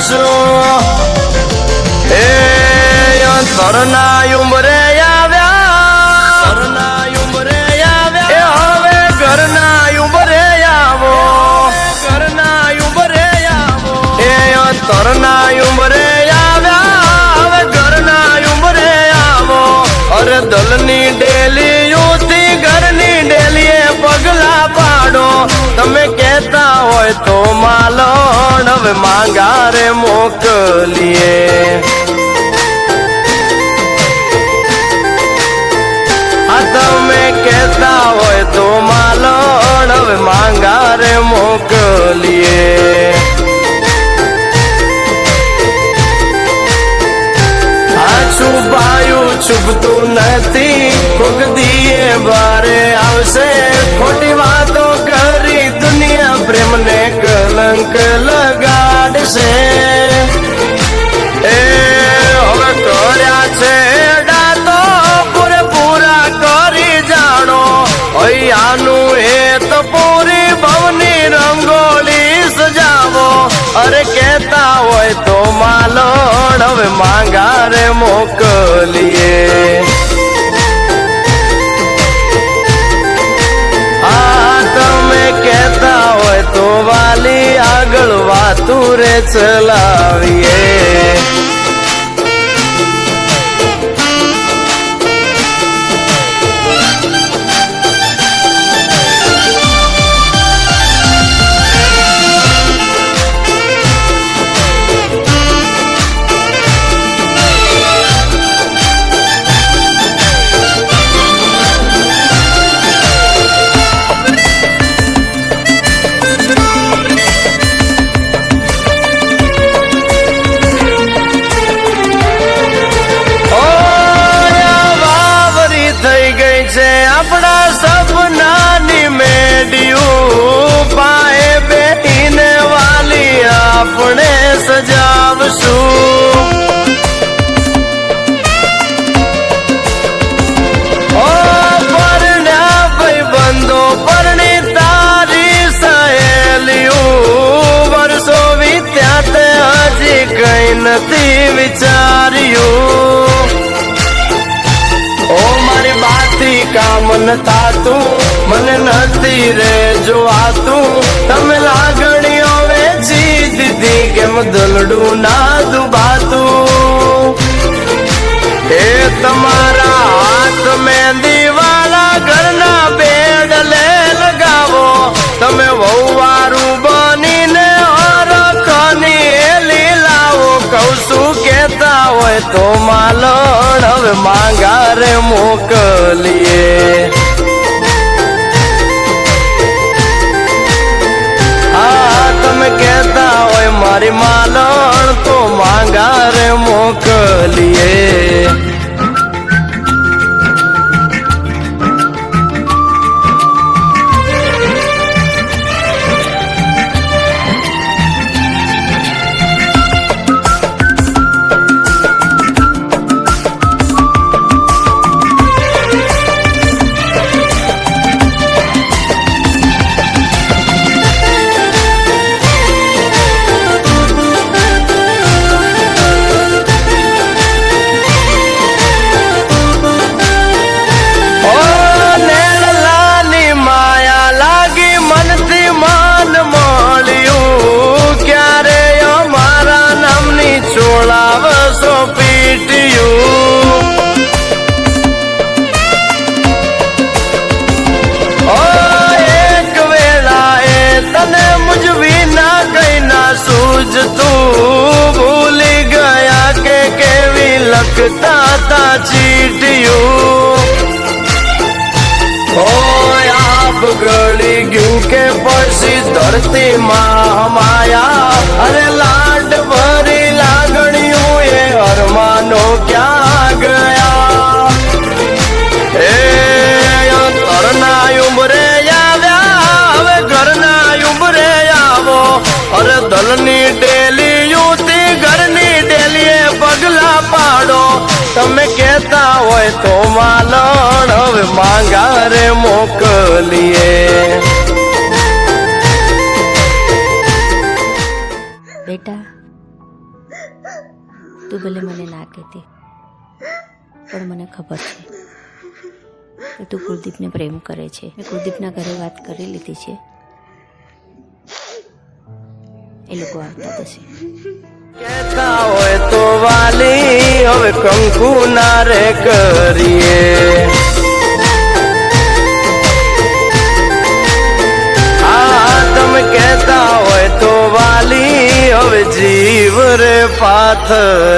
છું એ તરના ઉંમરે આવ્યા તરના ઉંમરે આવ્યા હવે ઘરના ઉંમરે આવો ઘરના ઉંમરે આવો એ તરના ઉંમરે આવ્યા હવે ઘરના ઉંમરે આવો અરે દલની ડેલી યુથી ઘરની ડેલીએ પગલા પાડો તમે કહેતા હોય તો માલણ હવે માંગારે મોકલીએ તમે કહેતા હોય તો માલણ હવે માંગારે મોકલીએ આ છુપાયું છુપતું નથી કોક દીએ બારે આવશે ખોટી વાતો કરી દુનિયા પ્રેમને કલંક લગાડશે એ હવે કર્યા છે આનું એ તો પૂરી ભવની રંગોળી સજાવો અરે કહેતા હોય તો માલણ હવે માંગારે મોકલીએ હા તમે કહેતા હોય તો વાલી આગળ વાતું રે ચલાવીએ આપણા સપનાની મેડિયું પાએ બેઠીને વાલી આપણે સજાવશું ઓ પરણ્યા ભાઈબંધો પરણી તારી સહેલીયું વર્ષો વીત્યા તે હજી કઈ નથી વિચાર્યું ઓ મારી બાતી કામ ન થાતું મને નથી રે જોવાતું તમે લાગણીઓ વેચી દીધી કેમ દલડું ના દુભાતું એ તમારા હાથ મહેંદી વાળા ઘરના બેડલે લગાવો તમે વહુવારું બનીને હરખની એલી લાવો કહું છું કહેતા હોય તો માલણ હવે માંગારે મોકલીએ હા તમે કહેતા હોય મારી માલણ તો માંગારે મોકલીએ તું ભૂલી ગયા કે કેવી લખતા તા ચીટિયું ઓય આપ ગળી ગયું કે પછી ધરતીમાં માયા અરે લાડ ભરી લાગણીયું એ અરમાનો ક્યાં ગયા એ તરના ઉંમરે આવ્યા હવે ઘરના ઉંમરે આવો અરે દલની ડેલી યુથી ઘરની ડેલીએ પગલા પાડો તમે કહેતા હોય તો માલણ હવે માંગારે મોકલીએ બેટા તું ભલે મને ના કહેતી, પણ મને ખબર છે કે તું કુલદીપને પ્રેમ કરે છે. મેં કુલદીપના ઘરે વાત કરી લીધી છે, એ લોકો આવતા થશે. કહેતા હોય તો વાલી હવે કંકુ ના રે કરીએ. હા તમે કહેતા હોય તો વાલી હવે જીવ રે પાથર